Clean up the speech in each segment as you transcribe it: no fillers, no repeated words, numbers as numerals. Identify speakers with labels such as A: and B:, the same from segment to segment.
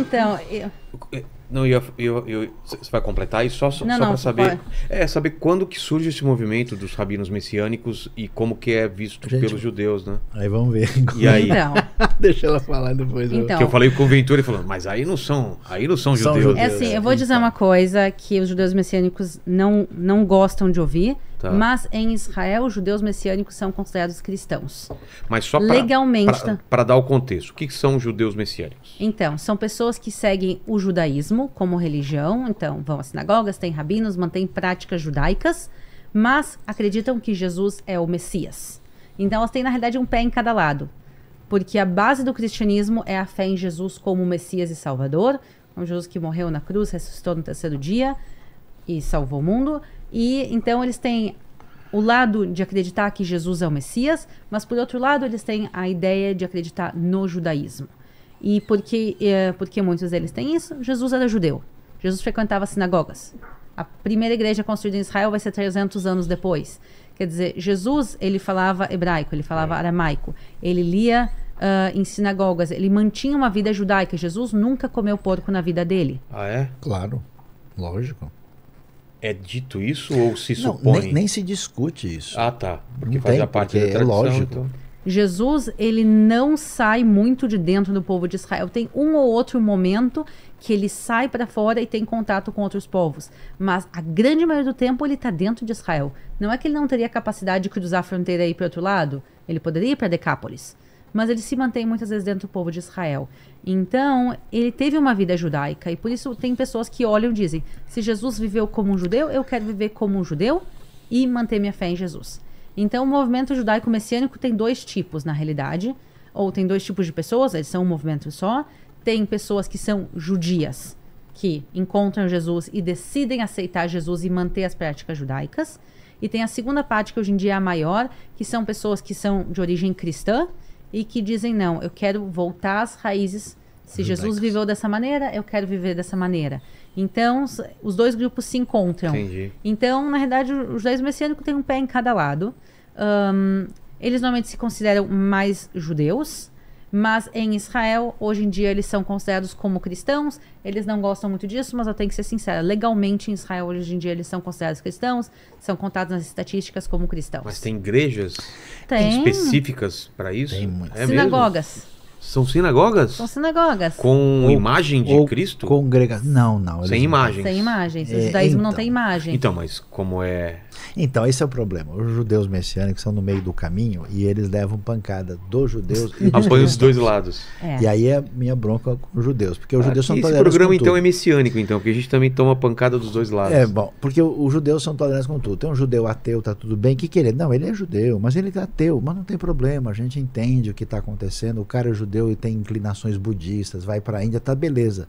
A: Então,
B: Não, você vai completar isso só
A: Não,
B: para saber.
A: pode.
B: Saber quando que surge esse movimento dos rabinos messiânicos e como que é visto pelos judeus, né?
C: Aí vamos ver.
B: E aí?
A: Então,
C: Deixa ela falar depois.
A: Então,
B: Que eu falei com o Ventura e falou, mas aí não são judeus.
A: é assim, eu vou dizer uma coisa que os judeus messiânicos não gostam de ouvir,
B: Tá.
A: mas em Israel os judeus messiânicos são considerados cristãos.
B: Mas só
A: Legalmente,
B: para dar o contexto, o que são judeus messiânicos?
A: Então, são pessoas que seguem o judaísmo como religião, então vão às sinagogas, têm rabinos, mantêm práticas judaicas, mas acreditam que Jesus é o Messias. Então elas têm, na realidade, um pé em cada lado, porque a base do cristianismo é a fé em Jesus como Messias e Salvador, um Jesus que morreu na cruz, ressuscitou no terceiro dia e salvou o mundo. E então eles têm o lado de acreditar que Jesus é o Messias, mas por outro lado eles têm a ideia de acreditar no judaísmo. E porque muitos deles têm isso, Jesus era judeu. Jesus frequentava sinagogas. A primeira igreja construída em Israel vai ser 300 anos depois. Quer dizer, Jesus, ele falava hebraico, ele falava aramaico, ele lia em sinagogas, ele mantinha uma vida judaica. Jesus nunca comeu porco na vida dele.
B: Ah, é?
C: Claro, lógico.
B: É dito isso ou se
C: Não,
B: supõe?
C: nem se discute isso.
B: Ah, tá. Porque
C: Não
B: fazia
C: tem,
B: parte
C: porque
B: da tradição.
C: é lógico.
B: Então...
A: Jesus, ele não sai muito de dentro do povo de Israel. Tem um ou outro momento que ele sai para fora e tem contato com outros povos. Mas a grande maioria do tempo ele está dentro de Israel. Não é que ele não teria capacidade de cruzar a fronteira e ir para outro lado. Ele poderia ir para Decápolis. Mas ele se mantém muitas vezes dentro do povo de Israel. Então, ele teve uma vida judaica. E por isso tem pessoas que olham e dizem, se Jesus viveu como um judeu, eu quero viver como um judeu e manter minha fé em Jesus. Então, o movimento judaico-messiânico tem dois tipos, na realidade. Ou tem dois tipos de pessoas, eles são um movimento só. Tem pessoas que são judias, que encontram Jesus e decidem aceitar Jesus e manter as práticas judaicas. E tem a segunda parte, que hoje em dia é a maior, que são pessoas que são de origem cristã e que dizem, não, eu quero voltar às raízes. Se Jesus viveu dessa maneira, eu quero viver dessa maneira. Então, os dois grupos se encontram.
B: Entendi.
A: Então, na realidade, os judeus messiânicos têm um pé em cada lado. Eles normalmente se consideram mais judeus, mas em Israel, hoje em dia, eles são considerados como cristãos. Eles não gostam muito disso, mas eu tenho que ser sincera. Legalmente, em Israel, hoje em dia, eles são considerados cristãos, são contados nas estatísticas como cristãos.
B: Mas tem igrejas
A: Tem.
B: específicas para isso?
C: Tem muitas.
B: É
A: Sinagogas.
B: mesmo? São sinagogas?
A: São sinagogas.
B: Com imagem de Cristo?
C: Não.
B: Sem imagens?
A: Sem imagens. O judaísmo não
C: então.
A: tem imagem.
B: Então, mas como é...
C: Então, esse é o problema. Os judeus messiânicos são no meio do caminho e eles levam pancada dos judeus e dos
B: Apoia os
C: cristãos.
B: dois lados.
A: É.
C: E aí é minha bronca com os judeus, porque os judeus são
B: Esse
C: tolerantes
B: programa
C: com
B: então
C: tudo.
B: é messiânico, então, porque a gente também toma pancada dos dois lados.
C: É, bom, porque os judeus são tolerantes com tudo. Tem um judeu ateu, tá tudo bem, o que ele é? Não, ele é judeu, mas ele é ateu, mas não tem problema, a gente entende o que está acontecendo, o cara é judeu e tem inclinações budistas, vai para a Índia, tá beleza.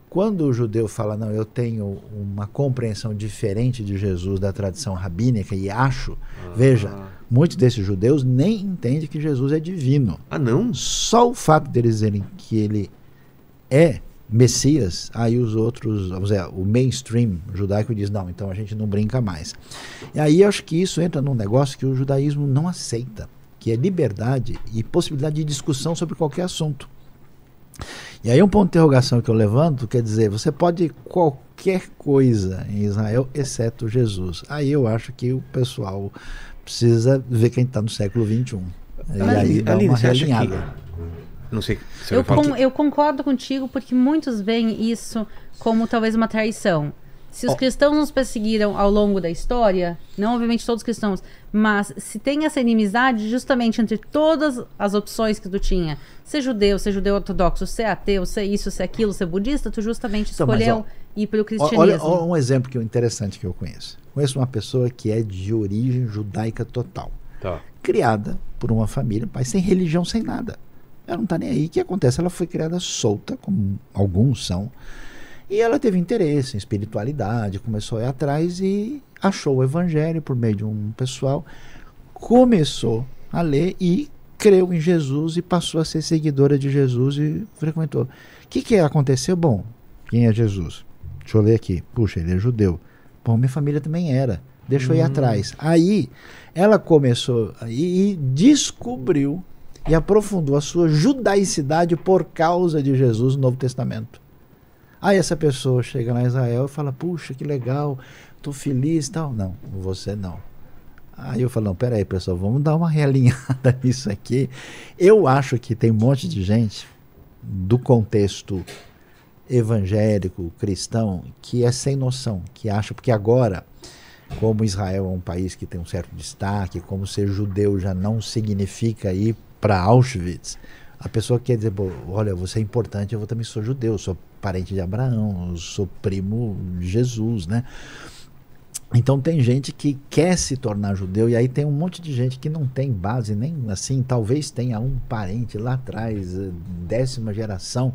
C: Quando o judeu fala, não, eu tenho uma compreensão diferente de Jesus da tradição rabínica e acho, veja, muitos desses judeus nem entendem que Jesus é divino.
B: Ah, não?
C: Só o fato deles dizerem que ele é Messias, aí os outros, vamos dizer, o mainstream judaico diz, não, então a gente não brinca mais. E aí eu acho que isso entra num negócio que o judaísmo não aceita, que é liberdade e possibilidade de discussão sobre qualquer assunto. E aí um ponto de interrogação que eu levanto, quer dizer, você pode qualquer coisa em Israel, exceto Jesus. Aí eu acho que o pessoal precisa ver quem está no século XXI. E aí dá uma
B: você acha
C: realinhada.
B: que... Não sei, você vai falar que...
A: Eu concordo contigo, porque muitos veem isso como talvez uma traição. Se os cristãos nos perseguiram ao longo da história, não obviamente todos os cristãos, mas se tem essa inimizade justamente entre todas as opções que tu tinha, ser judeu ortodoxo, ser ateu, ser isso, ser aquilo, ser budista, tu justamente
C: Então, mas,
A: escolheu ir para o cristianismo.
C: Olha um exemplo interessante que eu conheço. Conheço uma pessoa que é de origem judaica total.
B: Tá.
C: Criada por uma família, mas sem religião, sem nada. Ela não está nem aí. O que acontece? Ela foi criada solta, como alguns são, e ela teve interesse em espiritualidade, começou a ir atrás e achou o evangelho por meio de um pessoal, começou a ler e creu em Jesus e passou a ser seguidora de Jesus e frequentou. O que aconteceu? Bom, quem é Jesus? Deixa eu ler aqui. Puxa, ele é judeu. Bom, minha família também era. Deixa eu ir atrás. Aí ela começou e descobriu e aprofundou a sua judaicidade por causa de Jesus no Novo Testamento. Aí essa pessoa chega lá em Israel e fala, puxa, que legal, tô feliz e tal. Não, você não. Aí eu falo, não, peraí, pessoal, vamos dar uma realinhada nisso aqui. Eu acho que tem um monte de gente do contexto evangélico, cristão, que é sem noção, que acha, porque agora, como Israel é um país que tem um certo destaque, como ser judeu já não significa ir para Auschwitz, a pessoa quer dizer, olha, você é importante, eu também sou judeu, sou parente de Abraão, sou primo de Jesus, né? Então tem gente que quer se tornar judeu, e aí tem um monte de gente que não tem base nem assim, talvez tenha um parente lá atrás, 10ª geração,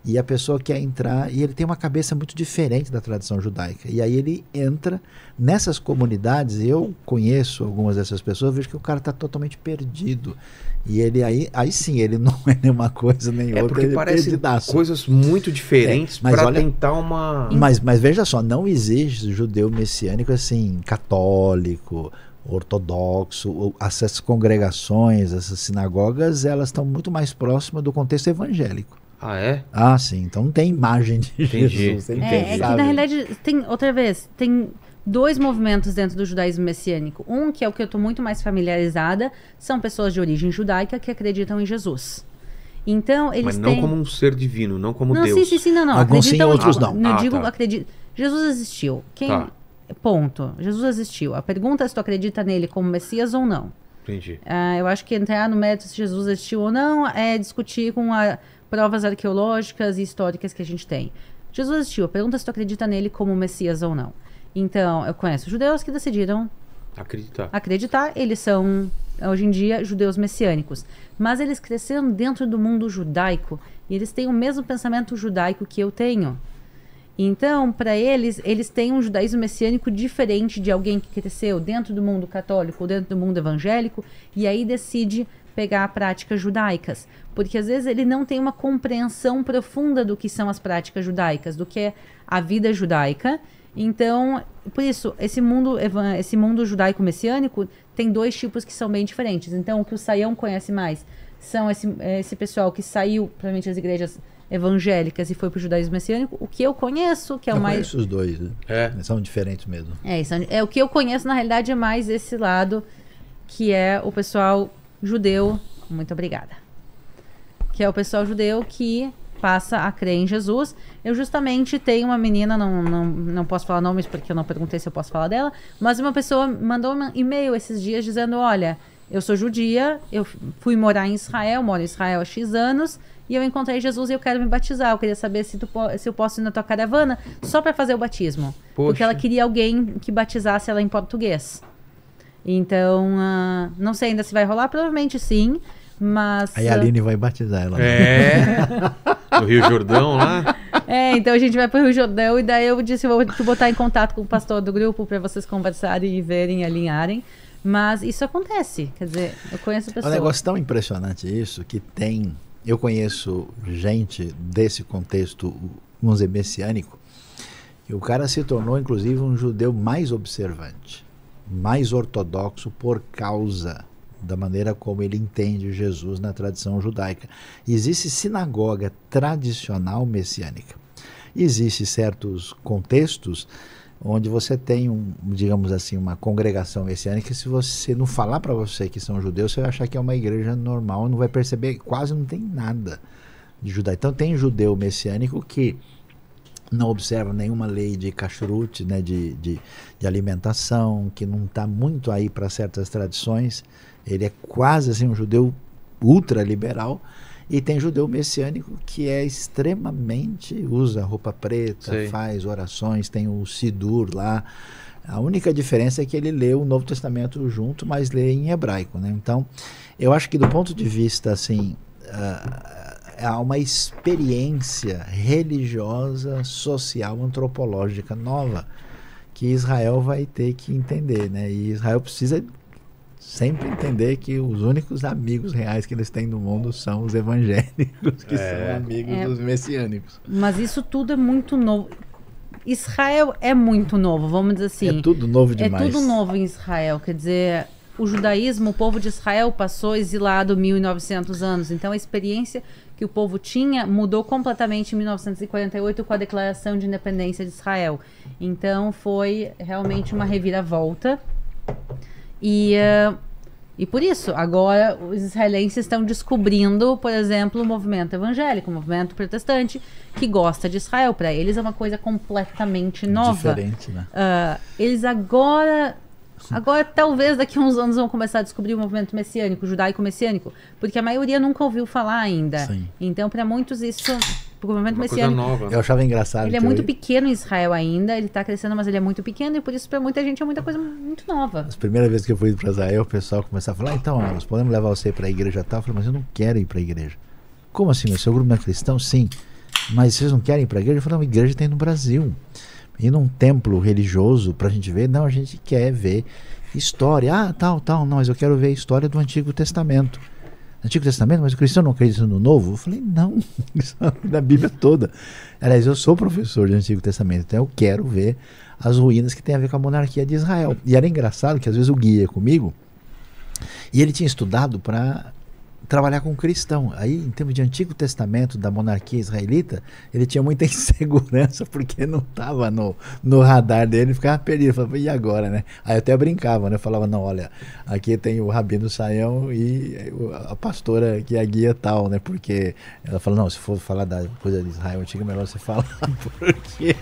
C: e a pessoa quer entrar, e ele tem uma cabeça muito diferente da tradição judaica, e aí ele entra nessas comunidades, e eu conheço algumas dessas pessoas, vejo que o cara está totalmente perdido, e ele aí sim, ele não é nenhuma coisa nem outra,
B: porque
C: ele
B: parece
C: perdidaço.
B: Coisas muito diferentes para tentar uma...
C: Mas veja só, não existe judeu messiânico assim, católico, ortodoxo. Essas congregações, essas sinagogas, elas estão muito mais próximas do contexto evangélico.
B: Ah, é?
C: Ah, sim. Então não tem imagem de
B: Entendi.
C: Jesus.
A: É que na realidade, tem 2 movimentos dentro do judaísmo messiânico. Um, que é o que eu estou muito mais familiarizada, são pessoas de origem judaica que acreditam em Jesus. Então, eles
B: Mas não como um ser divino, não como Deus.
A: Sim, não.
C: Alguns sim, outros não.
A: Jesus existiu.
B: Tá.
A: Ponto. Jesus existiu. A pergunta é se tu acredita nele como Messias ou não.
B: Entendi.
A: Eu acho que entrar no mérito se Jesus existiu ou não é discutir com provas arqueológicas e históricas que a gente tem. Jesus existiu. A pergunta é se tu acredita nele como Messias ou não. Então, eu conheço judeus que decidiram acreditar. Eles são, hoje em dia, judeus messiânicos. Mas eles cresceram dentro do mundo judaico. E eles têm o mesmo pensamento judaico que eu tenho. Então, para eles têm um judaísmo messiânico diferente de alguém que cresceu dentro do mundo católico ou dentro do mundo evangélico. E aí decide pegar práticas judaicas. Porque, às vezes, ele não tem uma compreensão profunda do que são as práticas judaicas, do que é a vida judaica. Então, por isso, esse mundo judaico-messiânico tem 2 tipos que são bem diferentes. Então, o que o Saião conhece mais são esse pessoal que saiu, provavelmente, das igrejas evangélicas e foi para o judaísmo messiânico. O que eu conheço, que é o mais...
C: Eu conheço os dois, né? São diferentes mesmo.
A: O que eu conheço, na realidade, é mais esse lado, que é o pessoal judeu... Muito obrigada. Que é o pessoal judeu que passa a crer em Jesus. Eu justamente tenho uma menina, não posso falar nomes porque eu não perguntei se eu posso falar dela, mas uma pessoa mandou um e-mail esses dias dizendo, olha, eu sou judia, eu fui morar em Israel, moro em Israel há X anos, e eu encontrei Jesus e eu quero me batizar. Eu queria saber se eu posso ir na tua caravana só para fazer o batismo.
B: Poxa.
A: Porque ela queria alguém que batizasse ela em português. Então, não sei ainda se vai rolar, provavelmente sim, mas...
C: Aí a Aline vai batizar ela.
B: No Rio Jordão lá.
A: Então a gente vai para o Rio Jordão e daí eu disse, eu vou te botar em contato com o pastor do grupo para vocês conversarem e verem, alinharem. Mas isso acontece, quer dizer, eu conheço pessoas...
C: É um negócio tão impressionante isso, que tem... Eu conheço gente desse contexto, vamos dizer, messiânico, que o cara se tornou, inclusive, um judeu mais observante, mais ortodoxo por causa da maneira como ele entende Jesus na tradição judaica. Existe sinagoga tradicional messiânica. Existem certos contextos onde você tem, digamos assim, uma congregação messiânica, se você não falar para você que são judeus, você vai achar que é uma igreja normal, não vai perceber, quase não tem nada de judaico. Então tem judeu messiânico que não observa nenhuma lei de kashrut, né, de alimentação, que não está muito aí para certas tradições. Ele é quase assim um judeu ultraliberal. E tem judeu messiânico que é extremamente... usa roupa preta,
B: Sei.
C: faz orações, tem o Sidur lá. A única diferença é que ele lê o Novo Testamento junto, mas lê em hebraico, né? Então, eu acho que do ponto de vista, assim... há uma experiência religiosa, social, antropológica nova que Israel vai ter que entender, né? E Israel precisa sempre entender que os únicos amigos reais que eles têm no mundo são os evangélicos, que são amigos dos messiânicos.
A: Mas isso tudo é muito novo. Israel é muito novo, vamos dizer assim.
C: É tudo novo demais.
A: É tudo novo em Israel, quer dizer... o judaísmo, o povo de Israel passou exilado 1.900 anos. Então a experiência que o povo tinha mudou completamente em 1948 com a Declaração de Independência de Israel. Então foi realmente uma reviravolta. E por isso, agora os israelenses estão descobrindo, por exemplo, o movimento evangélico, o movimento protestante, que gosta de Israel. Para eles é uma coisa completamente nova.
C: Diferente, né?
A: Eles agora talvez daqui a uns anos vão começar a descobrir o movimento messiânico, judaico-messiânico, porque a maioria nunca ouviu falar ainda.
C: Sim.
A: Então, para muitos isso... O movimento
B: Uma coisa
A: messiânico,
B: nova.
C: Eu achava engraçado.
A: ele é
C: que
A: muito pequeno em Israel ainda, ele está crescendo, mas ele é muito pequeno, e por isso para muita gente é muita coisa muito nova.
C: As primeiras vezes que eu fui para Israel, o pessoal começava a falar, então, nós podemos levar você para a igreja tal? Eu falei, mas eu não quero ir para a igreja. Como assim? O seu grupo não é cristão? Sim. Mas vocês não querem ir para a igreja? Eu falei, não, a igreja tem no Brasil. Ir num templo religioso para a gente ver? Não, a gente quer ver história. Ah, tal. Não, mas eu quero ver a história do Antigo Testamento. Antigo Testamento, mas o cristão não acredita no Novo? Eu falei, não, isso é da Bíblia toda. Aliás, eu sou professor de Antigo Testamento, então eu quero ver as ruínas que tem a ver com a monarquia de Israel. E era engraçado que às vezes o guia ia comigo e ele tinha estudado para trabalhar com cristão. Aí, em termos de Antigo Testamento, da monarquia israelita, ele tinha muita insegurança, porque não estava no radar dele, ficava perdido. Eu falava, e agora, né? Aí eu até brincava, né? Eu falava, não, olha, aqui tem o Rabino Saião e a pastora que é a guia tal, né? Porque ela falou, não, se for falar da coisa de Israel antiga, é melhor você falar, porque...